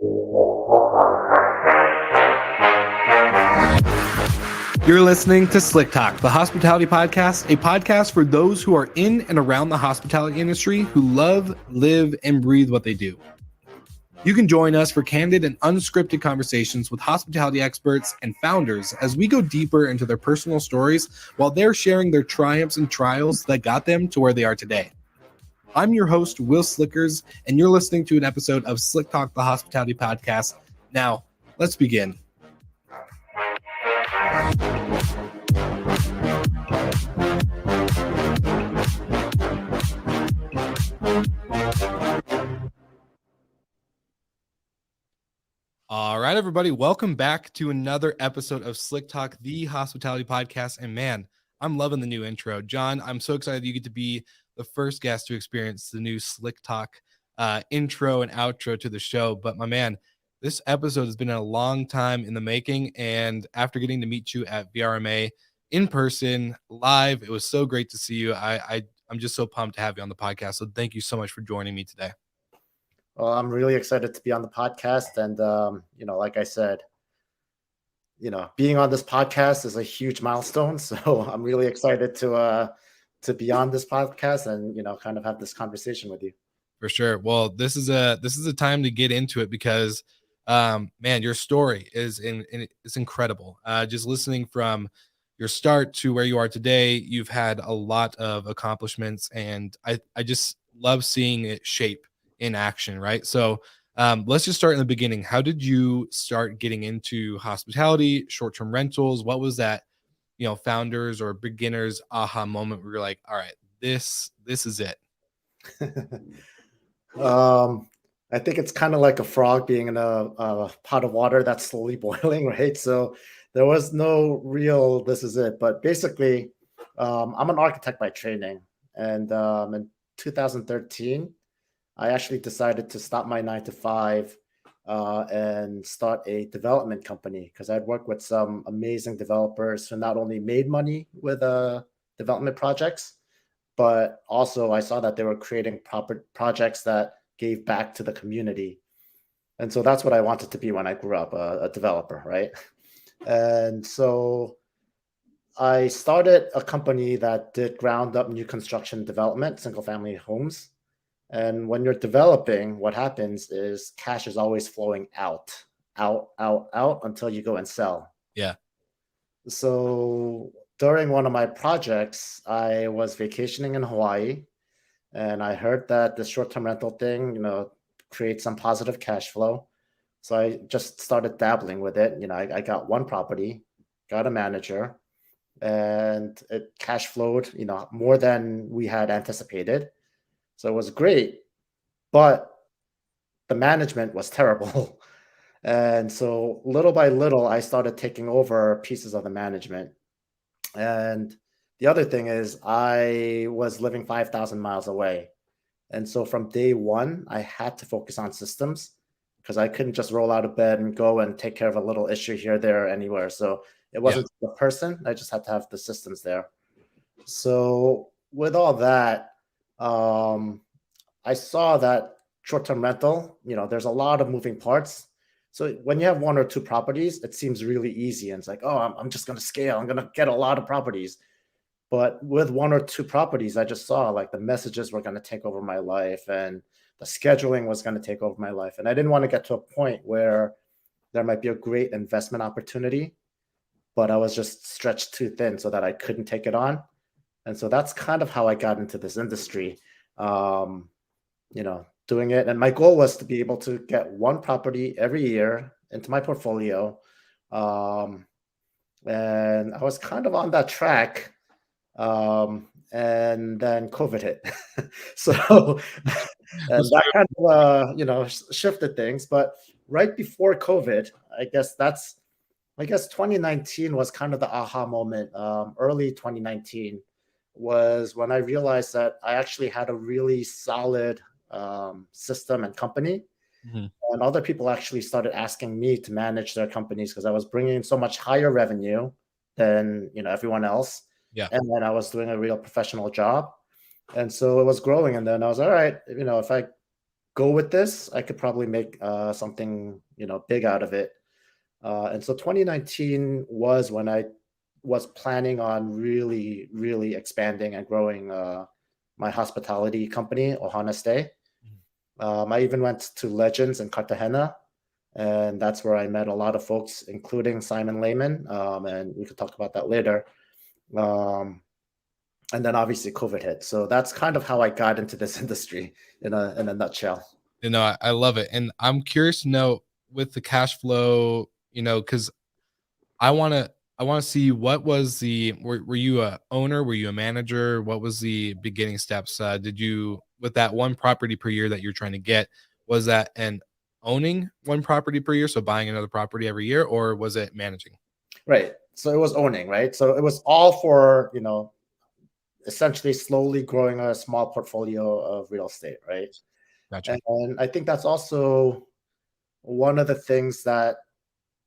You're listening to Slick Talk, the hospitality podcast, a podcast for those who are in and around the hospitality industry who love, live, and breathe what they do. You can join us for candid and unscripted conversations with hospitality experts and founders as we go deeper into their personal stories while they're sharing their triumphs and trials that got them to where they are today. I'm your host, Will Slickers, and you're listening to an episode of Slick Talk, the hospitality podcast. Now, let's begin. All right, everybody, welcome back to another episode of Slick Talk, the hospitality podcast. And man, I'm loving the new intro. John, I'm so excited you get to be the first guest to experience the new Slick Talk intro and outro to the show. But my man, this episode has been a long time in the making. And after getting to meet you at VRMA in person, live, it was so great to see you. I'm just so pumped to have you on the podcast. So thank you so much for joining me today. Well, I'm really excited to be on the podcast. And, like I said, being on this podcast is a huge milestone. So I'm really excited to be on this podcast and, kind of have this conversation with you. For sure. Well, this is a time to get into it because, man, your story is it's incredible. Just listening from your start to where you are today, you've had a lot of accomplishments, and I just love seeing it shape in action, right? So let's just start in the beginning. How did you start getting into hospitality, short-term rentals? What was that, founders or beginners aha moment where you're like, all right, this is it? I think it's kind of like a frog being in a pot of water that's slowly boiling, right? So there was no real this is it. But basically, I'm an architect by training. And in 2013, I actually decided to stop my 9 to 5 and start a development company because I'd worked with some amazing developers who not only made money with development projects, but also I saw that they were creating proper projects that gave back to the community. And so that's what I wanted to be when I grew up, a developer, right? And so I started a company that did ground up new construction development, single family homes. And when you're developing, what happens is cash is always flowing out until you go and sell. Yeah. So during one of my projects, I was vacationing in Hawaii, and I heard that the short-term rental thing, creates some positive cash flow. So I just started dabbling with it. I got one property, got a manager, and it cash flowed, more than we had anticipated. So it was great, but the management was terrible. And so little by little, I started taking over pieces of the management. And the other thing is I was living 5,000 miles away. And so from day one, I had to focus on systems because I couldn't just roll out of bed and go and take care of a little issue here, there, anywhere. So it wasn't the person. I just had to have the systems there. So with all that, I saw that short-term rental, there's a lot of moving parts. So when you have one or two properties, it seems really easy. And it's like, oh, I'm just going to scale. I'm going to get a lot of properties. But with one or two properties, I just saw like the messages were going to take over my life and the scheduling was going to take over my life. And I didn't want to get to a point where there might be a great investment opportunity, but I was just stretched too thin so that I couldn't take it on. And so that's kind of how I got into this industry, doing it. And my goal was to be able to get one property every year into my portfolio. And I was kind of on that track. And then COVID hit. So and that kind of, shifted things. But right before COVID, I guess 2019 was kind of the aha moment. Early 2019 was when I realized that I actually had a really solid system and company. Mm-hmm. And other people actually started asking me to manage their companies because I was bringing in so much higher revenue than everyone else. Yeah. And then I was doing a real professional job. And so it was growing. And then I was all right, if I go with this, I could probably make something, big out of it. And so 2019 was when I was planning on really, really expanding and growing my hospitality company, Ohana Stay. Mhm. I even went to Legends in Cartagena, and that's where I met a lot of folks, including Simon Lehman, and we could talk about that later. Um, and then obviously COVID hit, so that's kind of how I got into this industry in a nutshell. I love it. And I'm curious to know with the cash flow, because I wanna I wanna see what was were you a owner? Were you a manager? What was the beginning steps? Did you with that one property per year that you're trying to get, was that an owning one property per year, so buying another property every year, or was it managing? Right. So it was owning, right? So it was all for essentially slowly growing a small portfolio of real estate, right? Gotcha. And I think that's also one of the things that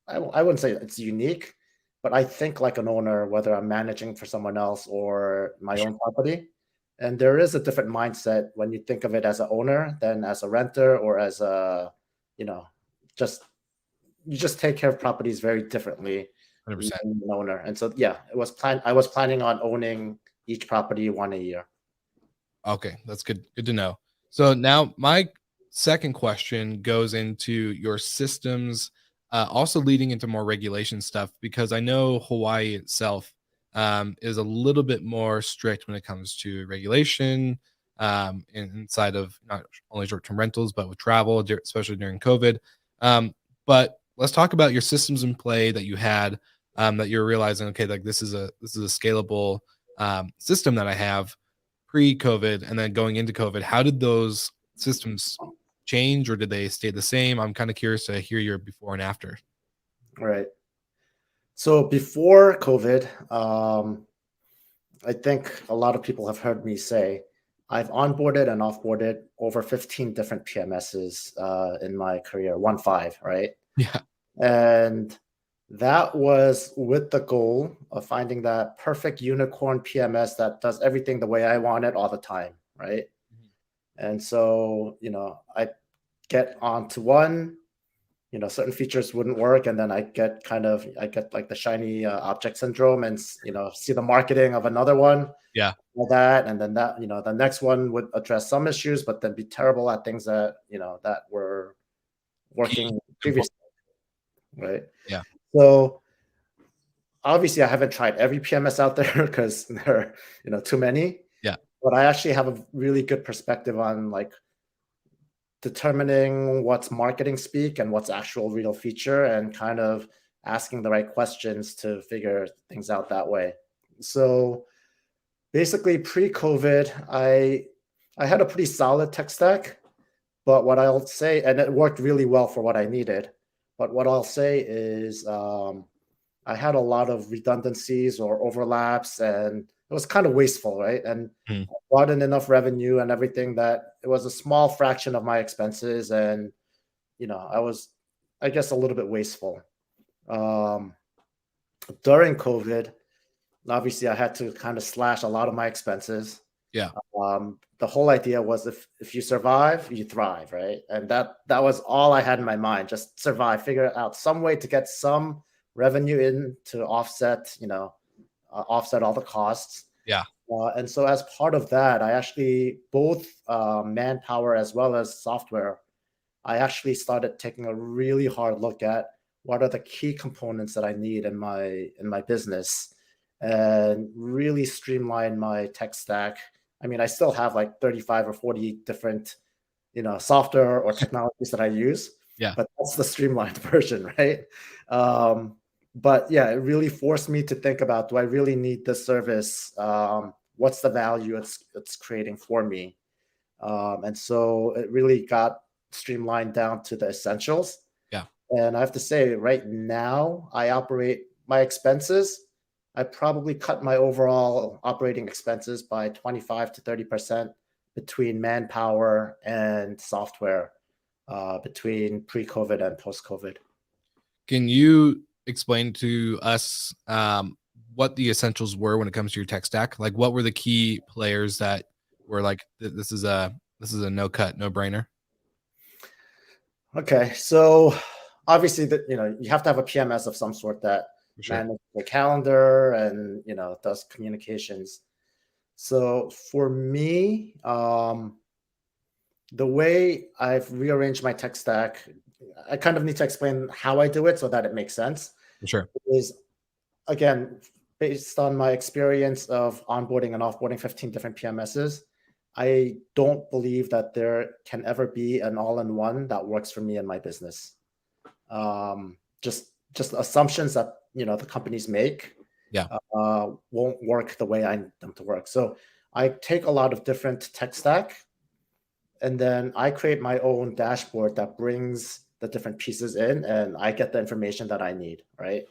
I wouldn't say it's unique, but I think like an owner, whether I'm managing for someone else or my own property. And there is a different mindset when you think of it as an owner than as a renter or as you know, just you just take care of properties very differently than 100%. an owner. And so yeah, I was planning on owning each property one a year. Okay, that's good to know. So now my second question goes into your systems, also leading into more regulation stuff because I know Hawaii itself is a little bit more strict when it comes to regulation inside of not only short-term rentals but with travel, especially during COVID. But let's talk about your systems in play that you had that you're realizing, okay, like this is a scalable system that I have pre-COVID and then going into COVID. How did those systems change or did they stay the same? I'm kind of curious to hear your before and after. Right. So before COVID, I think a lot of people have heard me say I've onboarded and offboarded over 15 different PMSs in my career, 1 5, right? Yeah. And that was with the goal of finding that perfect unicorn PMS that does everything the way I want it all the time, right? Mhm. And so, I get onto one, certain features wouldn't work, and then I get like the shiny object syndrome, and see the marketing of another one Yeah. like that, and then the next one would address some issues, but then be terrible at things that that were Key working important. previously, right? Yeah. So obviously, I haven't tried every PMS out there because there are too many, Yeah. but I actually have a really good perspective on like determining what's marketing speak and what's actual real feature and kind of asking the right questions to figure things out that way. So basically pre-COVID, I had a pretty solid tech stack, but what I'll say, and it worked really well for what I needed, but what I'll say is I had a lot of redundancies or overlaps, and it was kind of wasteful, right? And Mhm. I brought in enough revenue and everything that it was a small fraction of my expenses, and I was, I guess, a little bit wasteful. Um, During COVID, obviously, I had to kind of slash a lot of my expenses. Yeah. The whole idea was if you survive, you thrive, right? And that was all I had in my mind: just survive, figure out some way to get some revenue in to offset, offset all the costs. Yeah. And so, as part of that, I actually both manpower as well as software. I actually started taking a really hard look at what are the key components that I need in my business, and really streamline my tech stack. I mean, I still have like 35 or 40 different, software or technologies that I use, Yeah. but that's the streamlined version, right? But yeah, it really forced me to think about, do I really need this service? What's the value it's creating for me? And so it really got streamlined down to the essentials. Yeah. And I have to say, right now, I operate my expenses. I probably cut my overall operating expenses by 25 to 30% between manpower and software, between pre-COVID and post-COVID. Can you explain to us what the essentials were when it comes to your tech stack? Like what were the key players that were like this is a no cut, no brainer? Okay, so obviously that you have to have a PMS of some sort that For sure. manages the calendar and does communications. So for me, the way I've rearranged my tech stack, I kind of need to explain how I do it so that it makes sense. For sure. Is again based on my experience of onboarding and offboarding 15 different PMSs. I don't believe that there can ever be an all-in-one that works for me and my business. Just assumptions that the companies make Yeah. won't work the way I need them to work. So I take a lot of different tech stack, and then I create my own dashboard that brings the different pieces in, and I get the information that I need, right?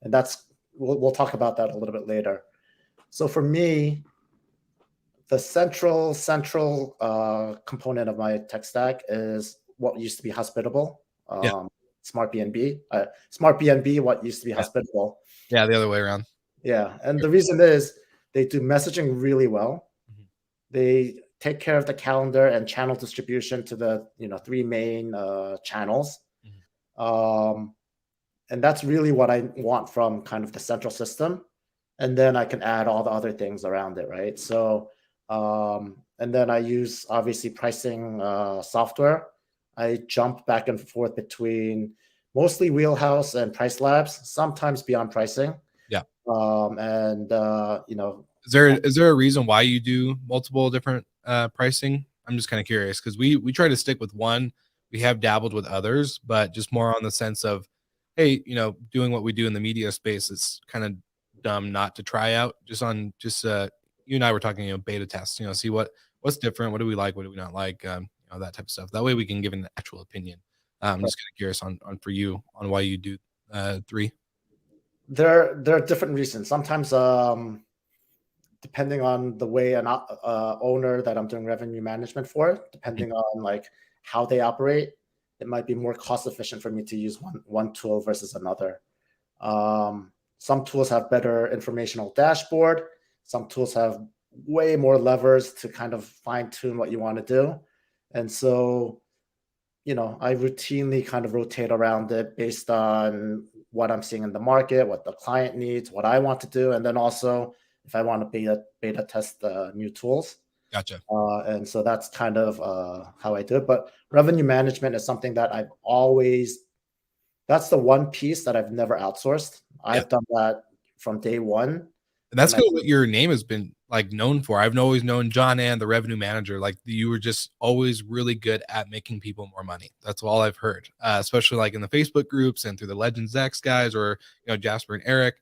And that's we'll talk about that a little bit later. So for me, the central component of my tech stack is what used to be Hospitable, Yeah. Smart BNB, Smart BNB, what used to be Yeah. Hospitable. Yeah. The other way around. Yeah, and the reason is they do messaging really well. Mhm. They take care of the calendar and channel distribution to the three main channels, Mhm. and that's really what I want from kind of the central system. And then I can add all the other things around it, right? So, and then I use obviously pricing software. I jump back and forth between mostly Wheelhouse and Price Labs, sometimes Beyond Pricing. Yeah. And Is there a reason why you do multiple different pricing? I'm just kind of curious because we try to stick with one. We have dabbled with others, but just more on the sense of, hey, doing what we do in the media space, it's kind of dumb not to try out just you and I were talking, beta tests, see what's different, what do we like, what do we not like, that type of stuff. That way we can give an actual opinion. I'm just kind of curious on for you on why you do three. there are different reasons. Sometimes depending on the way an owner that I'm doing revenue management for, Mhm. depending on like how they operate, it might be more cost efficient for me to use one tool versus another. Some tools have better informational dashboard. Some tools have way more levers to kind of fine tune what you want to do. And so, I routinely kind of rotate around it based on what I'm seeing in the market, what the client needs, what I want to do, and then also if I want to beta test the new tools. Gotcha. And so that's kind of how I do it. But revenue management is something that that's the one piece that I've never outsourced. Yeah. I've done that from day one. And that's And kind of what your name has been like known for. I've always known John and the revenue manager. Like you were just always really good at making people more money. That's all I've heard, especially like in the Facebook groups and through the Legends X guys or Jasper and Eric.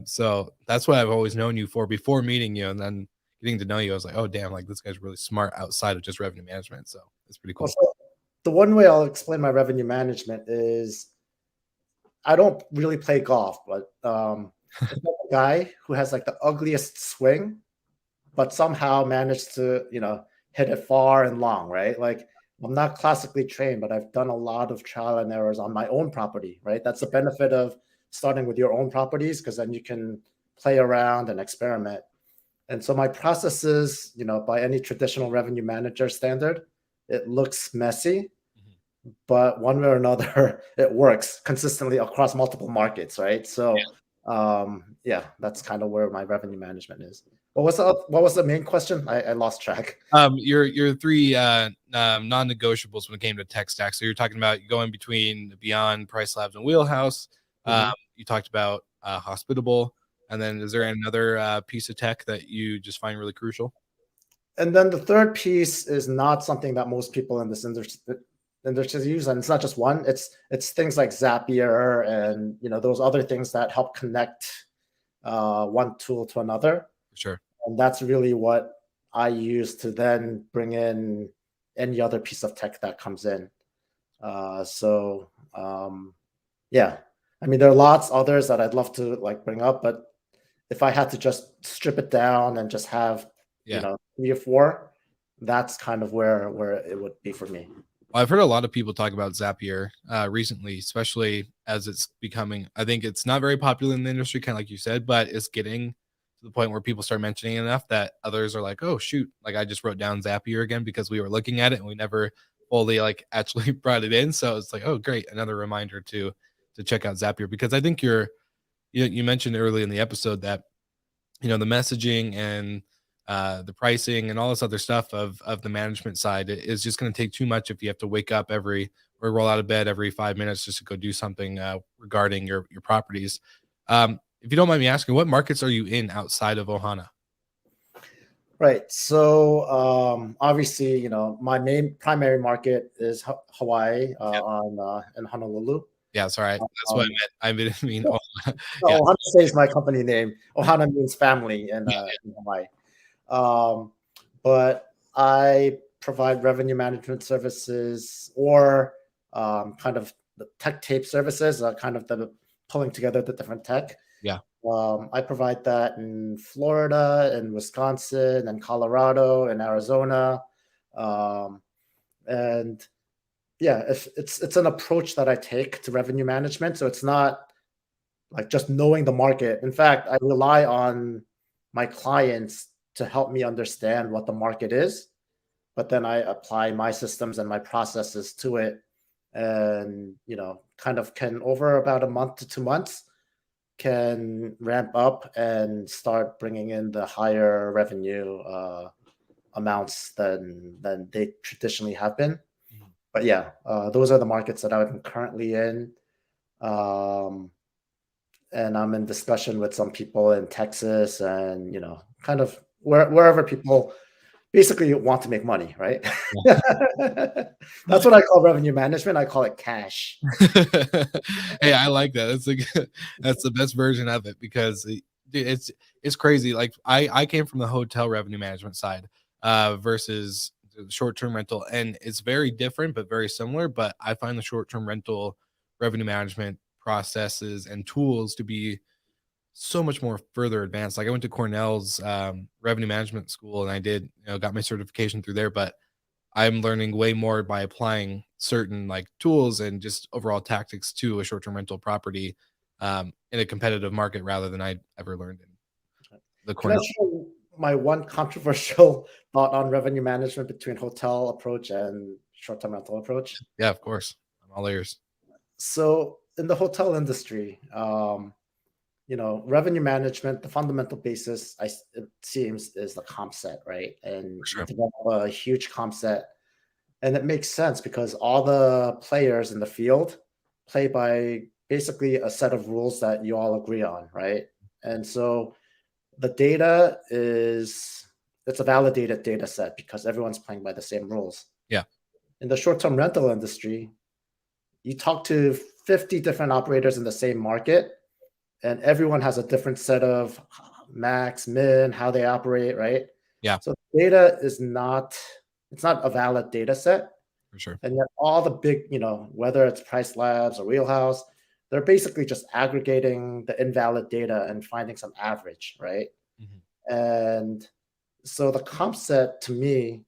So that's what I've always known you for before meeting you, and then getting to know you. I was like, oh damn, like this guy's really smart outside of just revenue management. So it's pretty cool. also, the one way I'll explain my revenue management is I don't really play golf, but it's like a guy who has like the ugliest swing, but somehow managed to, hit it far and long, right? Like I'm not classically trained, but I've done a lot of trial and errors on my own property, right? That's the benefit of starting with your own properties because then you can play around and experiment. And so my processes, by any traditional revenue manager standard, it looks messy, Mhm. but one way or another, it works consistently across multiple markets, right? So, yeah, that's kind of where my revenue management is. What was the main question? I lost track. Your three non-negotiables when it came to tech stack. So you're talking about going between Beyond, Price Labs, and Wheelhouse. Mhm. You talked about Hospitable, and then is there another piece of tech that you just find really crucial? And then the third piece is not something that most people in this industry use, and it's not just one. It's things like Zapier and those other things that help connect one tool to another. For sure. And that's really what I use to then bring in any other piece of tech that comes in. So yeah, I mean, there are lots others that I'd love to like bring up, but if I had to just strip it down and just have Yeah. 3 or 4, that's kind of where it would be for me. Well, I've heard a lot of people talk about Zapier recently, especially as it's becoming. I think it's not very popular in the industry, kind of like you said, but it's getting to the point where people start mentioning it enough that others are like, "Oh shoot!" Like I just wrote down Zapier again because we were looking at it and we never fully like actually brought it in. So it's like, oh, great, another reminder to check out Zapier because I think you mentioned early in the episode that the messaging and the pricing and all this other stuff of the management side is just going to take too much if you have to wake up every or roll out of bed every 5 minutes just to go do something regarding your properties. If you don't mind me asking, what markets are you in outside of Ohana? Right. So obviously, my main primary market is Hawaii Yeah, on in Honolulu. yeah, sorry, that's what Um, I meant. I didn't mean. no, Oh, yeah, Ohana is my company name. Ohana means family yeah, in Hawaii. Um, but I provide revenue management services or kind of the tech tape services, kind of the pulling together the different tech. yeah. I provide that in Florida, in Wisconsin, and Colorado, and Arizona, um, and yeah, it's an approach that I take to revenue management. So it's not like just knowing the market. In fact, I rely on my clients to help me understand what the market is, but then I apply my systems and my processes to it, and kind of can over about a month to 2 months can ramp up and start bringing in the higher revenue amounts than they traditionally have been. Mhm. But yeah, those are the markets that I'm currently in. Um, and I'm in discussion with some people in Texas and, kind of wherever people basically want to make money, right? That's what I call revenue management. I call it cash. Hey, I like that. That's a good, that's the best version of it because dude, it's crazy. Like I came from the hotel revenue management side versus the short-term rental, and it's very different but very similar. But I find the short-term rental revenue management processes and tools to be so much more further advanced. Like I went to Cornell's revenue management school and I did, got my certification through there, but I'm learning way more by applying certain like tools and just overall tactics to a short-term rental property in a competitive market rather than I ever learned in the Can I Cornell. share my one controversial thought on revenue management between hotel approach and short-term rental approach? Yeah, of course. I'm all ears. So in the hotel industry, revenue management, the fundamental basis, it seems, is the comp set, right? And For you sure. develop a huge comp set, and it makes sense because all the players in the field play by basically a set of rules that you all agree on, right? And so the data is it's a validated data set because everyone's playing by the same rules. Yeah. In the short-term rental industry, you talk to 50 different operators in the same market, and everyone has a different set of max, min, how they operate, right? Yeah, So data is not it's not a valid data set. for sure. And yet all the big, whether it's Price Labs or Wheelhouse, they're basically just aggregating the invalid data and finding some average, right? Mhm. And so the comp set to me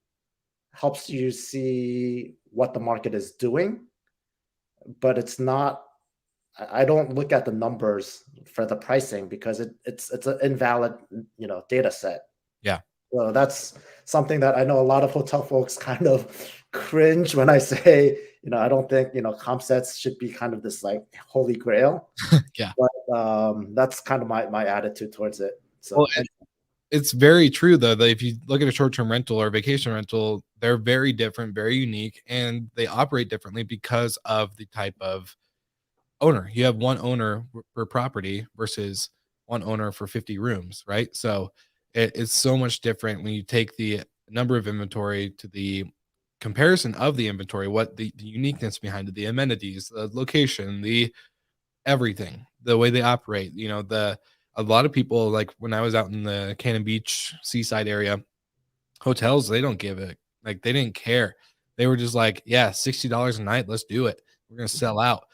helps you see what the market is doing, but it's not I don't look at the numbers for the pricing because it's an invalid, data set. Yeah. So that's something that I know a lot of hotel folks kind of cringe when I say, I don't think, comp sets should be kind of this like holy grail, Yeah. but that's kind of my attitude towards it. Well, So, and it's very true though that if you look at a short-term rental or a vacation rental, they're very different, very unique, and they operate differently because of the type of owner. You have one owner per property versus one owner for 50 rooms, right? So it's so much different when you take the number of inventory to the comparison of the inventory, what the uniqueness behind it, the amenities, the location, the everything, the way they operate. The a lot of people like when I was out in the Cannon Beach seaside area, hotels, they don't give it like they didn't care. They were just like, yeah, $60 a night, let's do it. We're gonna sell out.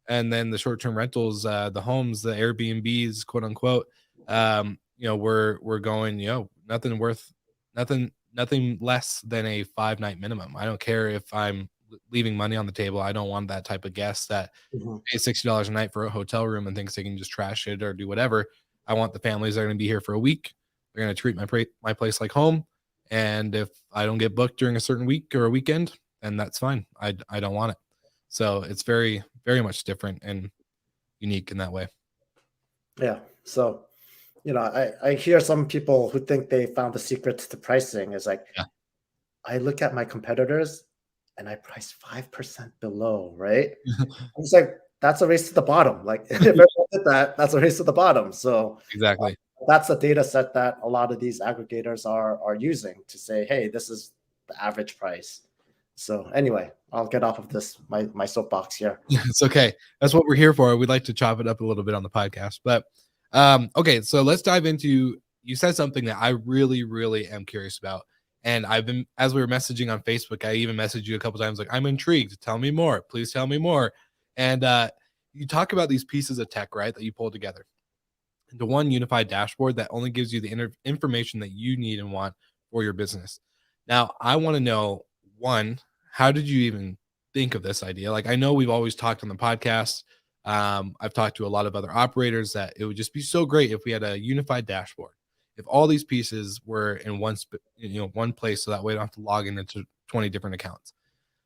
And then the short-term rentals, the homes, the Airbnbs, quote unquote, we're going, nothing worth nothing less than a 5-night minimum. I don't care if I'm leaving money on the table. I don't want that type of guest that Mhm. pays $60 a night for a hotel room and thinks they can just trash it or do whatever. I want the families that are going to be here for a week. They're going to treat my place like home. And if I don't get booked during a certain week or a weekend, then that's fine. I don't want it. So it's very, very much different and unique in that way. Yeah. So, I hear some people who think they found the secret to pricing is like, Yeah. I look at my competitors and I price 5% below, right? I'm just like, that's a race to the bottom. Like, if everyone did that, that's a race to the bottom. So Exactly. that's a data set that a lot of these aggregators are using to say, hey, this is the average price. So anyway, I'll get off of this my soapbox here. It's okay. That's what we're here for. We'd like to chop it up a little bit on the podcast. But okay, so let's dive into, you said something that I really, really am curious about. And I've been, as we were messaging on Facebook, I even messaged you a couple times like, I'm intrigued. Tell me more. Please tell me more. And you talk about these pieces of tech, right, that you pull together into one unified dashboard that only gives you the information that you need and want for your business. Now, I want to know, one, how did you even think of this idea? Like, I know we've always talked on the podcast. I've talked to a lot of other operators that it would just be so great if we had a unified dashboard. If all these pieces were in one place, so that way I don't have to log into 20 different accounts.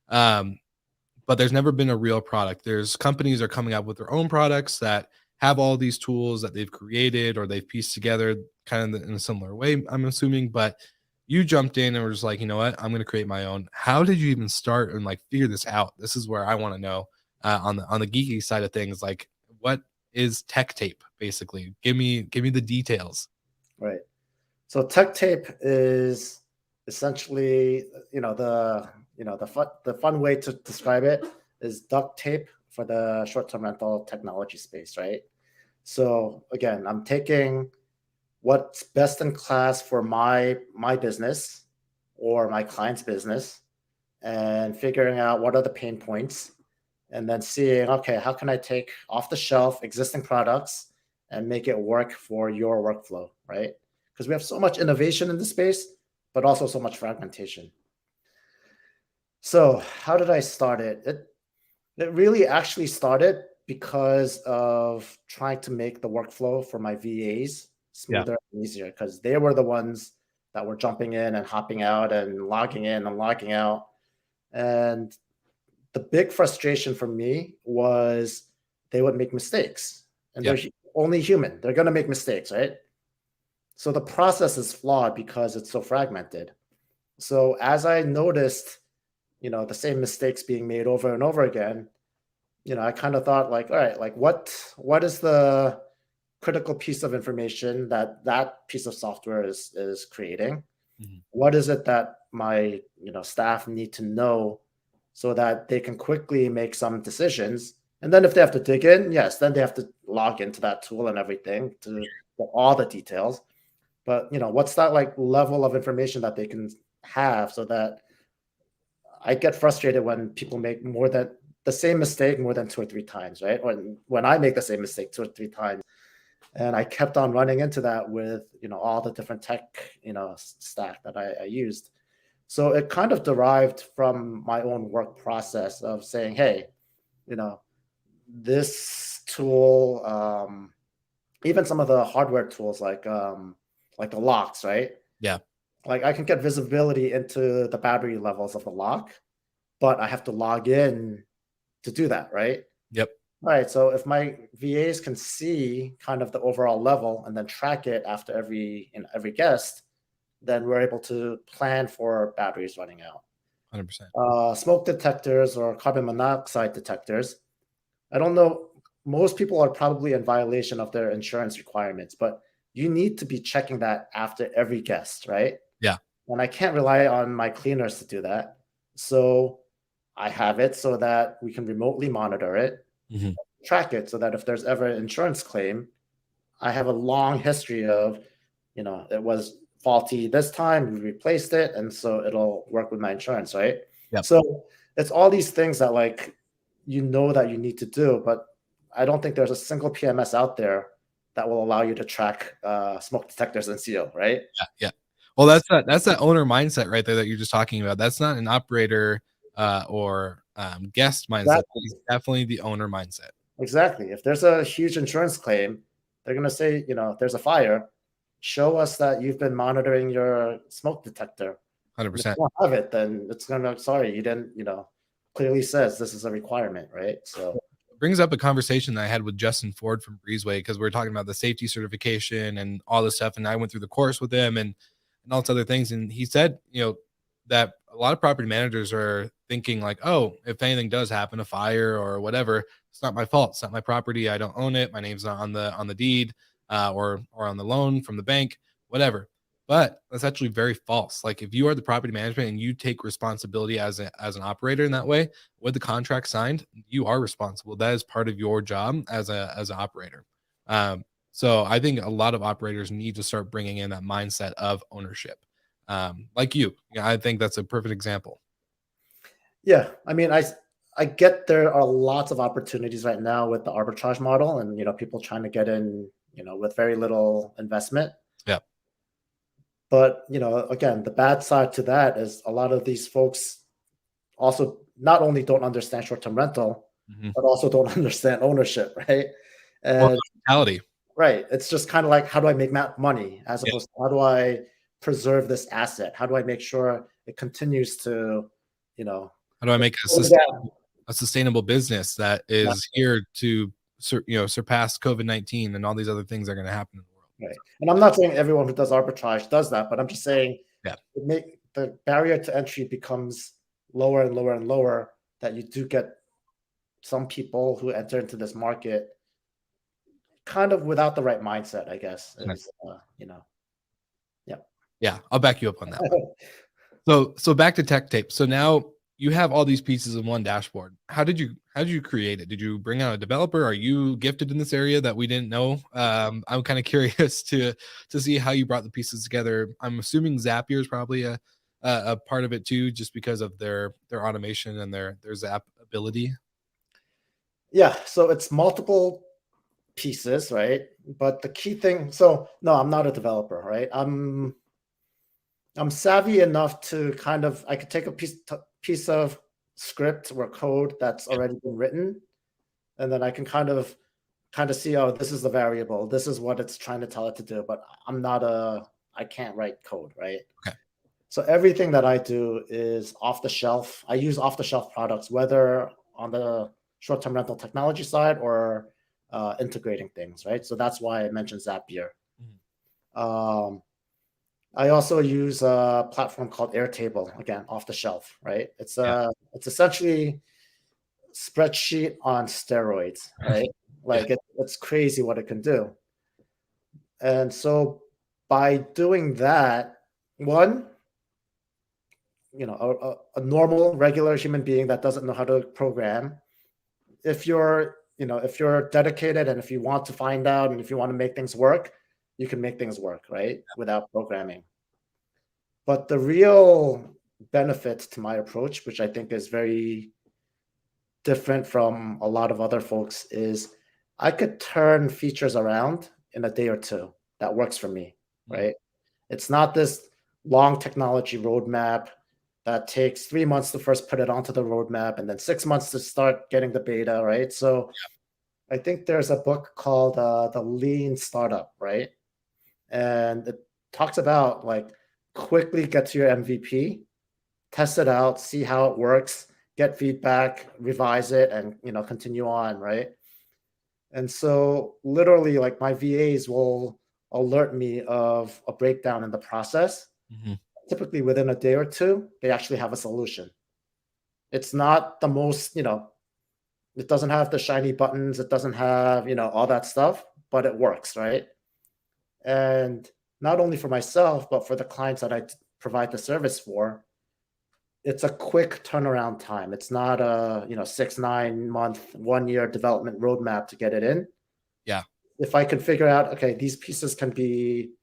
But there's never been a real product. There's companies are coming up with their own products that have all these tools that they've created or they've pieced together kind of in a similar way, I'm assuming. But you jumped in and were just like, you know what, I'm going to create my own. How did you even start and like figure this out? This is where I want to know on the geeky side of things. Like, what is tech tape? Basically, give me the details. Right. So tech tape is essentially, the fun way to describe it is duct tape for the short-term rental technology space, right? So again, I'm taking what's best in class for my business or my client's business and figuring out what are the pain points and then seeing, okay, how can I take off the shelf existing products and make it work for your workflow, right? Because we have so much innovation in the space, but also so much fragmentation. So how did I start it? It really actually started because of trying to make the workflow for my VAs Yeah. smoother and easier, because they were the ones that were jumping in and hopping out and logging in and logging out. And the big frustration for me was they would make mistakes, and Yeah. they're only human. They're going to make mistakes, right? So the process is flawed because it's so fragmented. So as I noticed, the same mistakes being made over and over again, I kind of thought like, all right, like what is the critical piece of information that piece of software is creating? Mhm. What is it that my staff need to know so that they can quickly make some decisions? And then if they have to dig in, yes, then they have to log into that tool and everything to get all the details. But what's that like level of information that they can have so that I get frustrated when people make more than the same mistake more than 2 or 3 times, right? Or when I make the same mistake 2 or 3 times. And I kept on running into that with, all the different tech, stack that I used. So it kind of derived from my own work process of saying, hey, you know, this tool, even some of the hardware tools like the locks, right? Yeah. Like I can get visibility into the battery levels of the lock, but I have to log in to do that, right? Yep. Right. So if my VAs can see kind of the overall level and then track it after every guest, then we're able to plan for batteries running out. 100%. Smoke detectors or carbon monoxide detectors. I don't know. Most people are probably in violation of their insurance requirements, but you need to be checking that after every guest, right? Yeah. And I can't rely on my cleaners to do that. So I have it so that we can remotely monitor it, Mhm. track it so that if there's ever an insurance claim, I have a long history of, it was faulty this time, we replaced it, and so it'll work with my insurance, right? Yep. So it's all these things that like that you need to do, but I don't think there's a single PMS out there that will allow you to track smoke detectors and seal, right? Yeah. Yeah. Well, that's that owner mindset right there that you're just talking about. That's not an operator or guest mindset. Exactly. It's definitely the owner mindset. Exactly. If there's a huge insurance claim, they're going to say, there's a fire. Show us that you've been monitoring your smoke detector. And if 100%. you don't have it, then it's gonna, sorry, you didn't, clearly says this is a requirement, right? So Brings up a conversation that I had with Justin Ford from Breezeway, because we are talking about the safety certification and all this stuff, and I went through the course with him and all these other things, and he said, that a lot of property managers are thinking like, oh, if anything does happen, a fire or whatever, it's not my fault. It's not my property. I don't own it. My name's not on the deed, or on the loan from the bank, whatever. But that's actually very false. Like if you are the property management and you take responsibility as an operator in that way, with the contract signed, you are responsible. That is part of your job as an operator. So I think a lot of operators need to start bringing in that mindset of ownership. Like you, yeah, I think that's a perfect example. yeah, I mean, I get there are lots of opportunities right now with the arbitrage model, and people trying to get in, with very little investment. Yeah. But again, the bad side to that is a lot of these folks also not only don't understand short-term rental, Mhm. but also don't understand ownership, right? Or And hospitality. right, it's just kind of like, how do I make money, as Yeah. opposed to how do I preserve this asset? How do I make sure it continues to, you know, How do I make yeah, a sustainable business that is here to surpass COVID-19 and all these other things that are going to happen in the world. right. And I'm not saying everyone who does arbitrage does that, but I'm just saying Yeah. the barrier to entry becomes lower and lower and lower, that you do get some people who enter into this market kind of without the right mindset, I guess, is, yeah. Yeah, I'll back you up on that one. So back to tech tape. So now you have all these pieces in one dashboard. How did you create it? Did you bring out a developer? Are you gifted in this area that we didn't know? I'm kind of curious to see how you brought the pieces together. I'm assuming Zapier is probably a part of it too, just because of their automation and their Zap ability. Yeah, so it's multiple pieces, right? But the key thing, so no, I'm not a developer, right? I'm savvy enough to kind of, I could take a piece of script or code that's Yeah. already been written, and then I can kind of see, oh, this is the variable, this is what it's trying to tell it to do. But I can't write code, right? Okay. So everything that I do is off the shelf. I use off the shelf products, whether on the short-term rental technology side or integrating things, right? So that's why I mentioned Zapier. Mhm. Um, I also use a platform called Airtable, again, off the shelf, right? Yeah. It's essentially spreadsheet on steroids, right? Yeah. Like it's crazy what it can do. And so by doing that, one, a normal, regular human being that doesn't know how to program, if you're dedicated and if you want to find out and if you want to make things work, you can make things work, right? Without programming. But the real benefit to my approach, which I think is very different from a lot of other folks, is I could turn features around in a day or two. That works for me, Mhm. right? It's not this long technology roadmap that takes 3 months to first put it onto the roadmap and then 6 months to start getting the beta, right? So I think there's a book called The Lean Startup, right? And it talks about like quickly get to your MVP, test it out, see how it works, get feedback, revise it, and continue on, right? And so literally like my VAs will alert me of a breakdown in the process. Mhm. Typically within a day or two, they actually have a solution. It's not the most, it doesn't have the shiny buttons, it doesn't have, all that stuff, but it works, right? And not only for myself, but for the clients that I provide the service for, it's a quick turnaround time. It's not a 6 9 month 1 year development roadmap to get it in. Yeah. If I can figure out, okay, these pieces can be,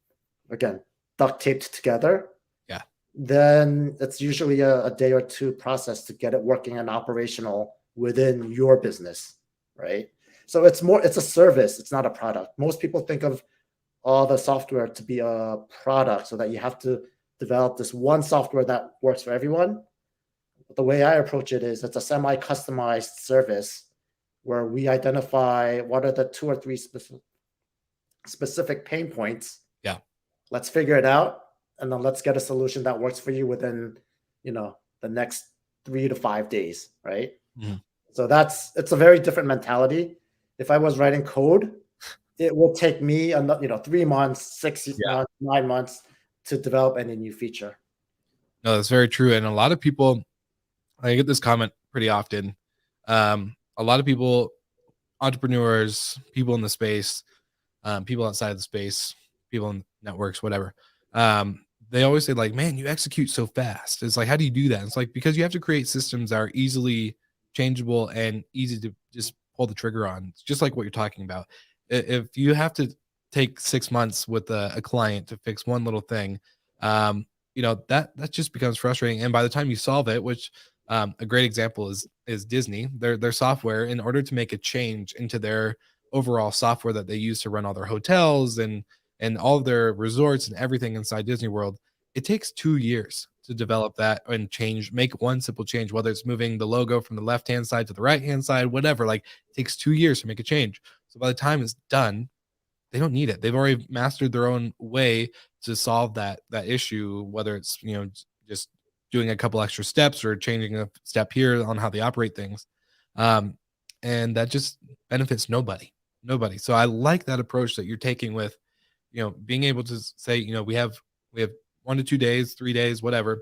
again, duct taped together, Yeah. then it's usually a day or two process to get it working and operational within your business, right? So it's a service, it's not a product. Most people think of all the software to be a product, so that you have to develop this one software that works for everyone. But the way I approach it is it's a semi-customized service where we identify what are the 2 or 3 specific pain points. Yeah. Let's figure it out, and then let's get a solution that works for you within, the next 3 to 5 days, right? Mhm. So it's a very different mentality. If I was writing code, it will take me 3 months, six Yeah. months, 9 months to develop any new feature. No, that's very true. And a lot of people, I get this comment pretty often. A lot of people, entrepreneurs, people in the space, people outside of the space, people in networks, whatever. They always say, like, man, you execute so fast. It's like, how do you do that? It's like, because you have to create systems that are easily changeable and easy to just pull the trigger on. It's just like what you're talking about. If you have to take 6 months with a client to fix one little thing, um, that just becomes frustrating. And by the time you solve it, which a great example is Disney, their software, in order to make a change into their overall software that they use to run all their hotels and all of their resorts and everything inside Disney World, it takes 2 years to develop that and make one simple change, whether it's moving the logo from the left-hand side to the right-hand side, whatever. Like, it takes 2 years to make a change. So by the time it's done, they don't need it. They've already mastered their own way to solve that issue, whether it's, just doing a couple extra steps or changing a step here on how they operate things. Um, and that just benefits nobody. Nobody. So I like that approach that you're taking with, being able to say, we have 1 to 2 days, 3 days, whatever,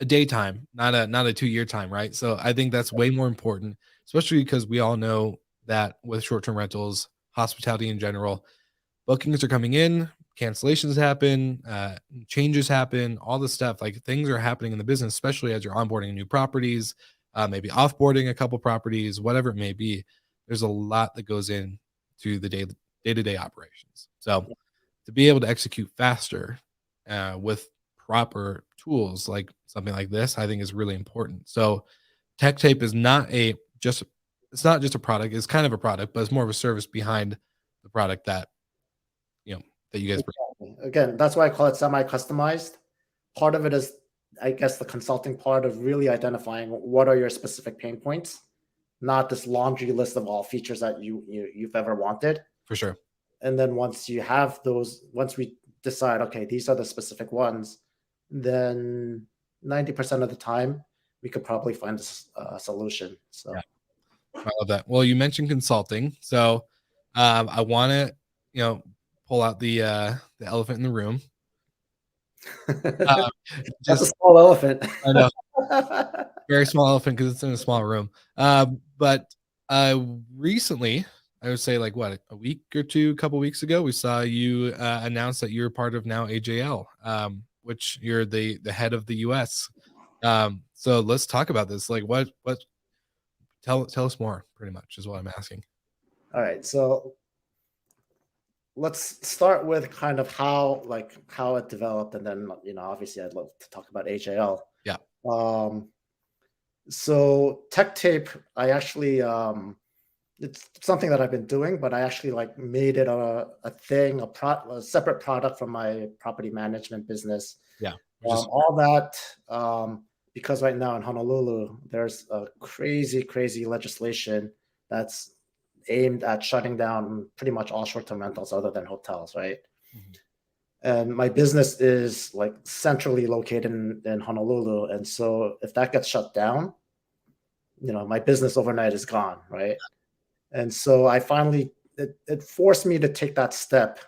a daytime, not a 2 year time, right? So I think that's way more important, especially because we all know that with short term rentals, hospitality in general, bookings are coming in, cancellations happen, changes happen, all this stuff. Like, things are happening in the business, especially as you're onboarding new properties, maybe offboarding a couple properties, whatever it may be. There's a lot that goes in to the day to day operations. So to be able to execute faster with proper tools like something like this, I think is really important. So Tech Tape is not a just it's not just a product, it's kind of a product, but it's more of a service behind the product that you know that you guys bring. Exactly. Again, that's why I call it semi-customized. Part of it is, I guess, the consulting part of really identifying what are your specific pain points, not this laundry list of all features that you've ever wanted. For sure. And then once you have those, once we decide, okay, these are the specific ones, then 90% of the time we could probably find a solution. So Yeah. I love that. Well, you mentioned consulting. So I want to, pull out the elephant in the room. Uh, that's a just small elephant. I know, very small elephant because it's in a small room. But recently, I would say, like, what, a week or two, a couple weeks ago, we saw you announce that you're part of now AJL, which you're the head of the US. So let's talk about this. Like, what tell us more, pretty much is what I'm asking. All right. So let's start with kind of how it developed, and then obviously I'd love to talk about HAL. Yeah. So Tech Tape, I actually it's something that I've been doing, but I actually like made it a thing, a separate product from my property management business. Yeah. All that because right now in Honolulu, there's a crazy legislation that's aimed at shutting down pretty much all short-term rentals other than hotels, right? Mhm. And my business is like centrally located in Honolulu. And so if that gets shut down, my business overnight is gone, right? And so I finally, it forced me to take that step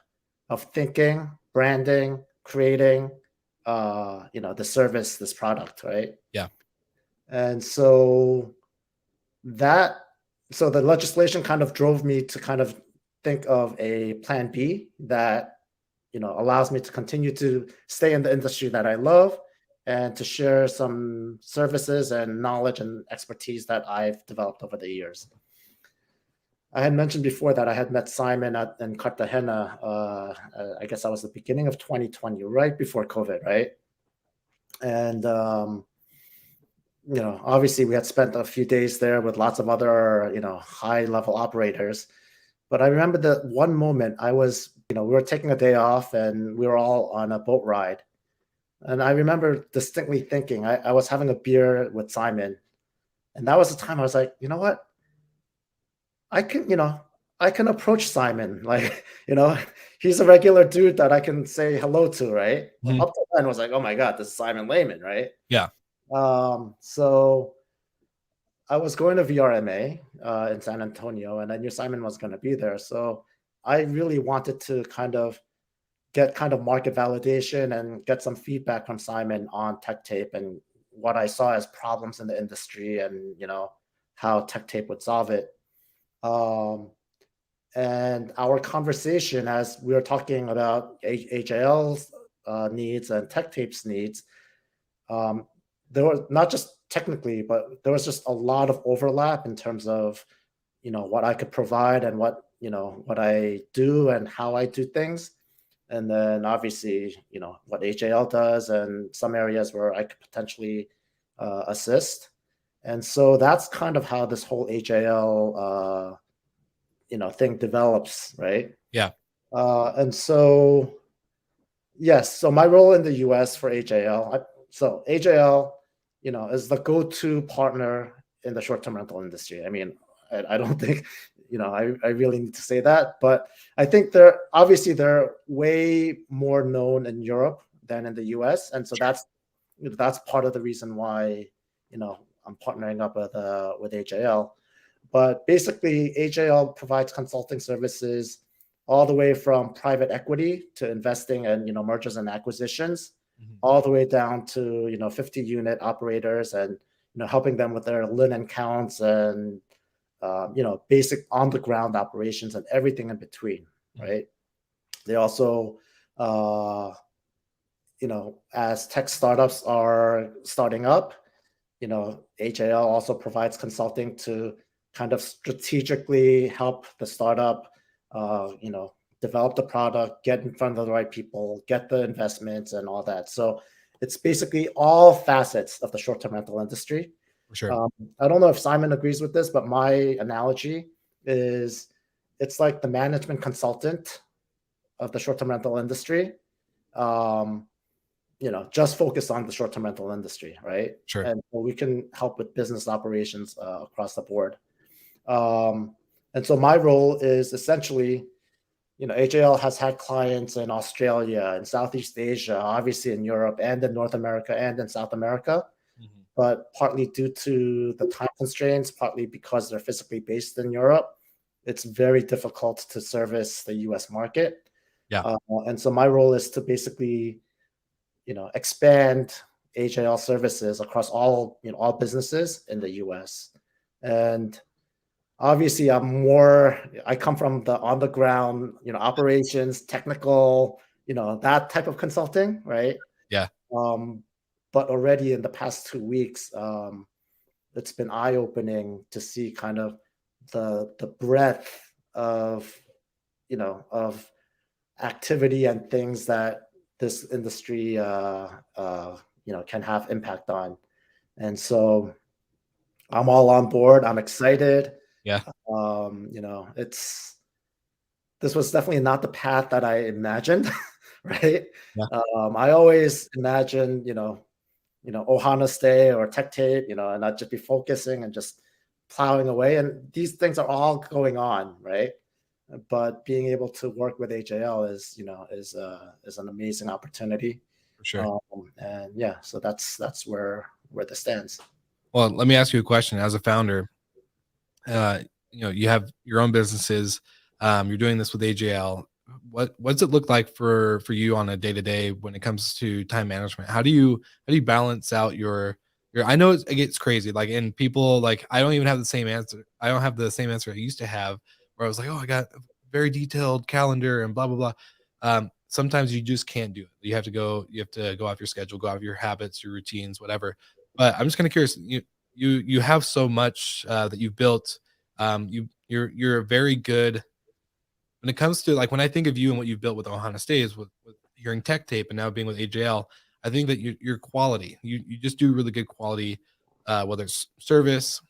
of thinking, branding, creating, the service, this product, right? Yeah. And that, so the legislation kind of drove me to kind of think of a plan B that, allows me to continue to stay in the industry that I love and to share some services and knowledge and expertise that I've developed over the years. I had mentioned before that I had met Simon in Cartagena. I guess that was the beginning of 2020, right before COVID, right? And obviously we had spent a few days there with lots of other, high level operators. But I remember the one moment we were taking a day off and we were all on a boat ride. And I remember distinctly thinking, I was having a beer with Simon. And that was the time I was like, you know what? I can, I can approach Simon, like, he's a regular dude that I can say hello to, right? Well, Mhm. up to then was like, oh my God, this is Simon Lehman, right? Yeah. So I was going to VRMA in San Antonio, and I knew Simon was going to be there. So I really wanted to kind of get kind of market validation and get some feedback from Simon on tech tape and what I saw as problems in the industry and, how tech tape would solve it. Um, and our conversation as we were talking about HAL's needs and tech tape's needs, um, there was not just technically, but there was just a lot of overlap in terms of what I could provide and what I do and how I do things, and then obviously what HAL does and some areas where I could potentially assist. And so that's kind of how this whole HAL thing develops, right? Yeah. And so yes, so my role in the US for HAL, so HAL, is the go-to partner in the short-term rental industry. I mean, I don't think, I really need to say that, but I think they're way more known in Europe than in the US. And so Sure. that's part of the reason why, I'm partnering up with HAL. But basically, HAL provides consulting services all the way from private equity to investing and mergers and acquisitions, Mhm. all the way down to 50 unit operators and helping them with their linen counts and basic on the ground operations and everything in between, Mhm. right? They also uh, as tech startups are starting up, HAL also provides consulting to kind of strategically help the startup, develop the product, get in front of the right people, get the investments and all that. So it's basically all facets of the short-term rental industry. For sure. Um, I don't know if Simon agrees with this, but my analogy is it's like the management consultant of the short-term rental industry. Um, just focus on the short-term rental industry, right? Sure. And so we can help with business operations across the board. Um, and so my role is essentially, HAL has had clients in Australia and Southeast Asia, obviously in Europe and in North America and in South America, Mhm. but partly due to the time constraints, partly because they're physically based in Europe, it's very difficult to service the US market. Yeah. And so my role is to basically expand HAL services across all businesses in the US. And obviously I come from the on the ground, operations, technical, that type of consulting, right? Yeah. Um, but already in the past 2 weeks, it's been eye-opening to see kind of the breadth of of activity and things that this industry can have impact on. And so I'm all on board. I'm excited. Yeah. It's this was definitely not the path that I imagined, right? Yeah. I always imagined, Ohana stay or tech tape, and I'd just be focusing and just plowing away. And these things are all going on, right? But being able to work with HAL is an amazing opportunity. For sure. And yeah, so that's where this stands. Well, let me ask you a question. As a founder, uh, you have your own businesses. You're doing this with AJL. What's it look like for you on a day to day when it comes to time management? How do you balance out your? I know it gets crazy. Like, and people like I don't even have the same answer. I don't have the same answer I used to have, where I was like, oh, I got a very detailed calendar and blah blah blah. Sometimes you just can't do it. You have to go. You have to go off your schedule, go off your habits, your routines, whatever. But I'm just kind of curious. You have so much that you've built. You're very good when it comes to like when I think of you and what you've built with Ohana Stays with hearing tech tape and now being with AJL. I think that your quality, you just do really good quality, whether it's service,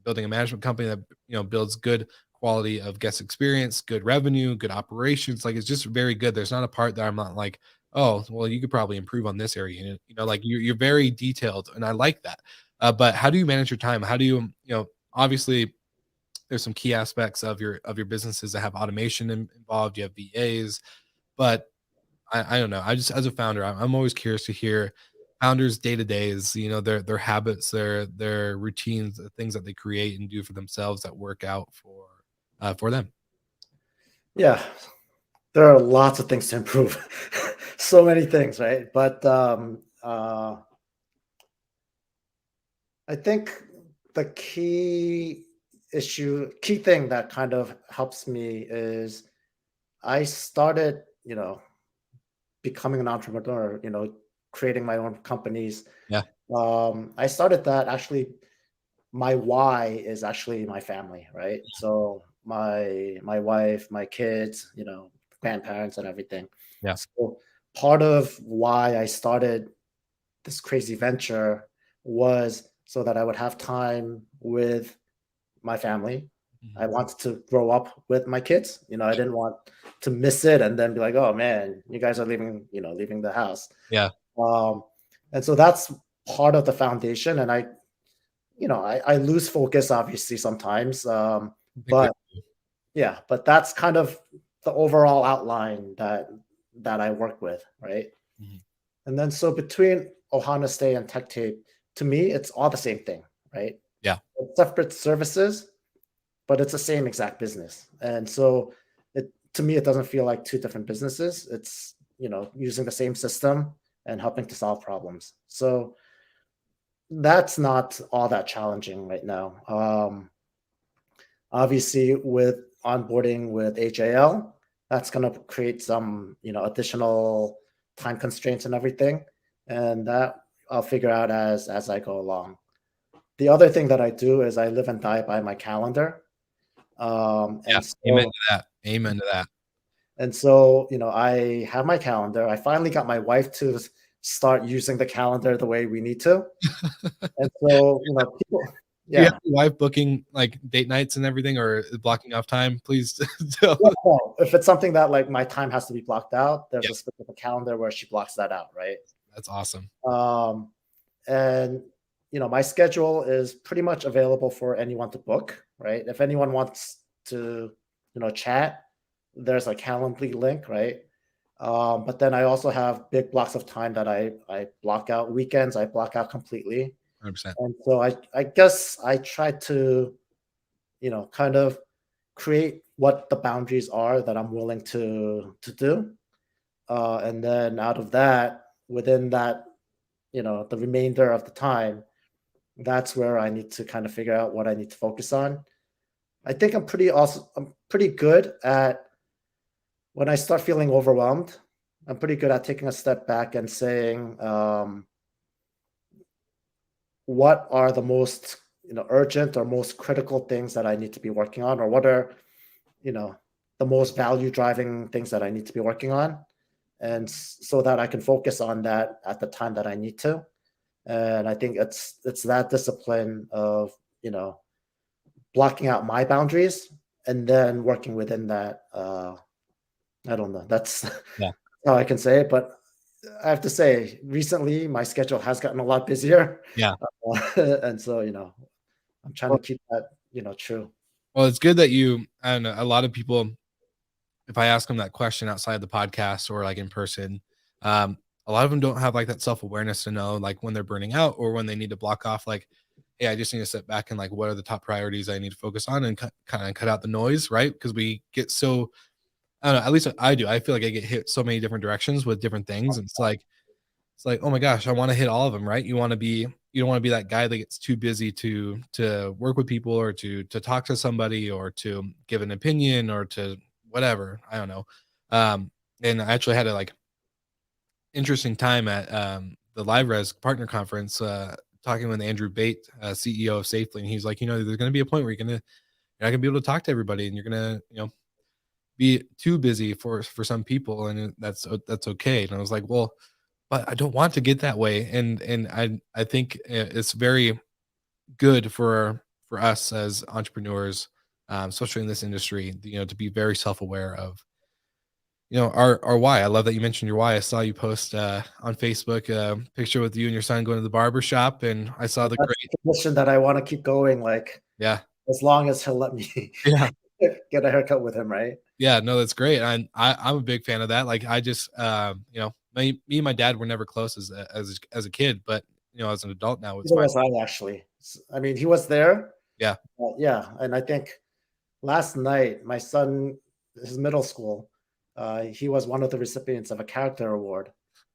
building a management company that builds good quality of guest experience, good revenue, good operations. Like it's just very good. There's not a part that I'm not like, oh, well, you could probably improve on this area. Like you're very detailed, and I like that. But how do you manage your time? How do you, obviously there's some key aspects of your businesses that have automation involved. You have VAs, but I don't know. I just, as a founder, I'm always curious to hear founders' day to days. You know, their habits, their routines, the things that they create and do for themselves that work out for them. Yeah, there are lots of things to improve. So many things, right? But I think the key thing that kind of helps me is I started, becoming an entrepreneur, creating my own companies. Yeah. I started that actually. My why is actually my family, right? So my wife, my kids, grandparents and everything. Yeah. So part of why I started this crazy venture was so that I would have time with my family. I Mhm. wanted to grow up with my kids. I didn't want to miss it and then be like, oh man, you guys are leaving the house. Yeah. Um, and so that's part of the foundation. And I lose focus obviously sometimes. Think we But yeah, but that's kind of the overall outline that I work with, right? Mhm. And then so between Ohana Stay and Tech Tape, to me, it's all the same thing, right? Yeah. It's separate services, but it's the same exact business. And so to me, it doesn't feel like two different businesses. It's, using the same system and helping to solve problems. So that's not all that challenging right now. Obviously, with onboarding with HAL, that's going to create some, additional time constraints and everything, and that I'll figure out as I go along. The other thing that I do is I live and die by my calendar, Yeah. and Amen so to that. Amen to that. I have my calendar. I finally got my wife to start using the calendar the way we need to, and so people, Do you have yeah. your wife booking like date nights and everything or blocking off time? Please tell. Yeah, no, if it's something that like my time has to be blocked out, there's Yeah, a specific calendar where she blocks that out, right? that's awesome. Um, and my schedule is pretty much available for anyone to book, right? If anyone wants to, chat, there's a Calendly link, right? But then I also have big blocks of time that I block out. Weekends I block out completely, 100%. and so I guess I try to, kind of create what the boundaries are that I'm willing to do, and then out of that, within that, the remainder of the time, that's where I need to kind of figure out what I need to focus on. I think I'm pretty good at when I start feeling overwhelmed. I'm pretty good at taking a step back and saying, what are the most urgent or most critical things that I need to be working on, or what are you know the most value driving things that I need to be working on, and so that I can focus on that at the time that I need to. And I think it's that discipline of blocking out my boundaries and then working within that. I don't know. That's Yeah. how I can say it, but I have to say, recently my schedule has gotten a lot busier, Yeah. and so I'm trying to Well, keep that true. it's good that you, I don't know, a lot of people, if I ask them that question outside the podcast or like in person, a lot of them don't have like that self-awareness to know like when they're burning out or when they need to block off like, hey, I just need to sit back and like what are the top priorities I need to focus on and kind of cut out the noise, right? Because we get so, I don't know, at least I do. I feel like I get hit so many different directions with different things. And it's like, oh my gosh, I want to hit all of them, right? You don't want to be that guy that gets too busy to work with people or to talk to somebody or to give an opinion or to whatever. I don't know. And I actually had a like interesting time at the Live Res partner conference, talking with Andrew Bate, CEO of Safely, and he's like, there's gonna be a point where you're not gonna be able to talk to everybody and you're gonna, be too busy for some people, and that's okay. And I was like, well, but I don't want to get that way. And I think it's very good for us as entrepreneurs, especially in this industry, to be very self-aware of, our why. I love that you mentioned your why. I saw you post on Facebook a picture with you and your son going to the barber shop, and I saw the That's great, a tradition that I want to keep going. Like, yeah, as long as he'll let me Yeah. get a haircut with him, right? Yeah, no, that's great. And I'm a big fan of that. Like I just me and my dad were never close as a kid, but as an adult now, it's Neither fine. was I actually. I mean, he was there. Yeah. Yeah, and I think last night my son, his middle school, he was one of the recipients of a character award,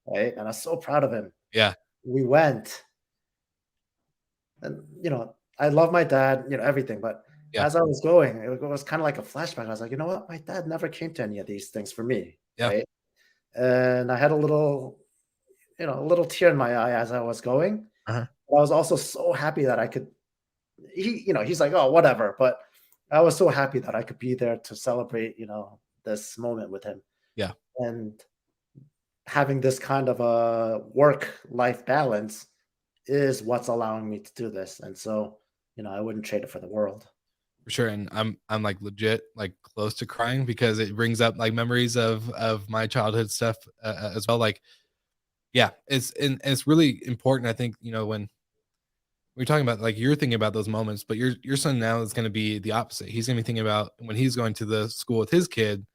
right? And I was so proud of him. Yeah. We went, and I love my dad, everything, but Yeah. as I was going, it was kind of like a flashback. I was like, you know what? My dad never came to any of these things for me, Yeah. right? And I had a little tear in my eye as I was going. Uh-huh. But I was also so happy that I could. He's like, oh, whatever. But I was so happy that I could be there to celebrate, this moment with him. Yeah. And having this kind of a work-life balance is what's allowing me to do this. And so, I wouldn't trade it for the world. For sure. And I'm like legit like close to crying because it brings up like memories of my childhood stuff as well. Like, yeah, and it's really important. I think, when we're talking about like you're thinking about those moments, but your son now is going to be the opposite. He's going to be thinking about when he's going to the school with his kid.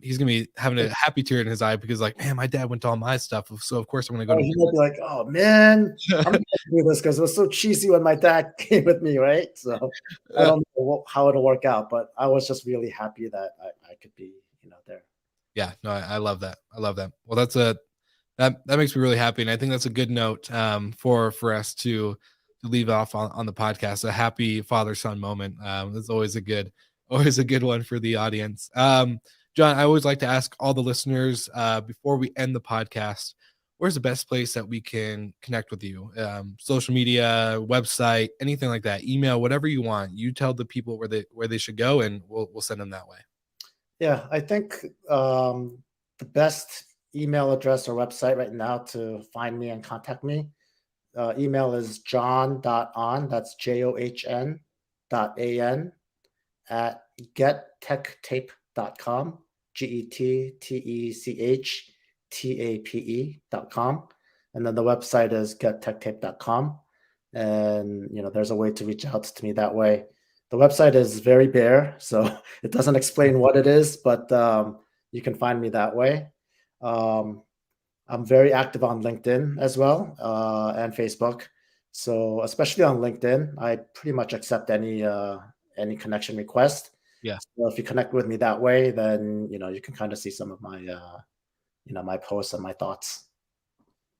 He's going to be having a happy tear in his eye because like, man, my dad went to all my stuff. So of course I'm going to go He might be like, oh man, I'm gonna do this because it was so cheesy when my dad came with me, right? So I don't know how it'll work out, but I was just really happy that I could be, there. Yeah, no, I love that. I love that. Well, that makes me really happy. And I think that's a good note for us to leave off on the podcast. A happy father-son moment. That's always a good one for the audience. John, I always like to ask all the listeners before we end the podcast, where's the best place that we can connect with you? Social media, website, anything like that, email, whatever you want. You tell the people where they should go, and we'll send them that way. Yeah, I think the best email address or website right now to find me and contact me, email is john.on, that's JOHN.AN at gettechtape.com, gettechtape.com. And then the website is gettechtape.com. And, there's a way to reach out to me that way. The website is very bare, so it doesn't explain what it is, but you can find me that way. I'm very active on LinkedIn as well, and Facebook. So especially on LinkedIn, I pretty much accept any connection request. Yeah. So if you connect with me that way, then you can kind of see some of my my posts and my thoughts.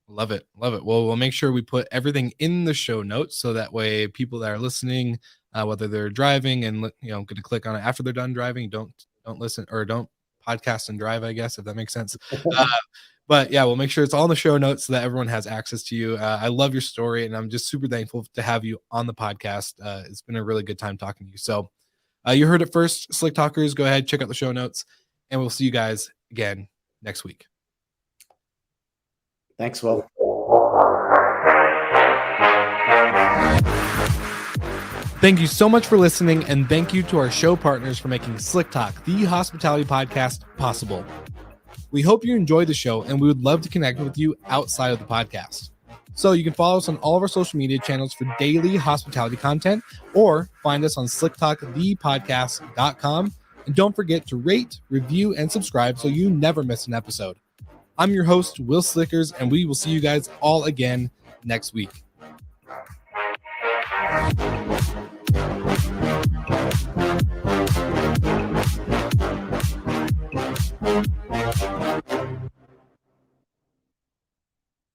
Love it. Love it. Well, we'll make sure we put everything in the show notes so that way people that are listening, whether they're driving and going to click on it after they're done driving, don't listen or don't podcast and drive, I guess, if that makes sense. But yeah, we'll make sure it's all in the show notes so that everyone has access to you. I love your story, and I'm just super thankful to have you on the podcast. It's been a really good time talking to you. So you heard it first, Slick Talkers. Go ahead, check out the show notes, and we'll see you guys again next week. Thanks, Will. Thank you so much for listening, and thank you to our show partners for making Slick Talk, the hospitality podcast, possible. We hope you enjoyed the show, and we would love to connect with you outside of the podcast. So you can follow us on all of our social media channels for daily hospitality content, or find us on slicktalkthepodcast.com. And don't forget to rate, review, and subscribe so you never miss an episode. I'm your host, Will Slickers, and we will see you guys all again next week.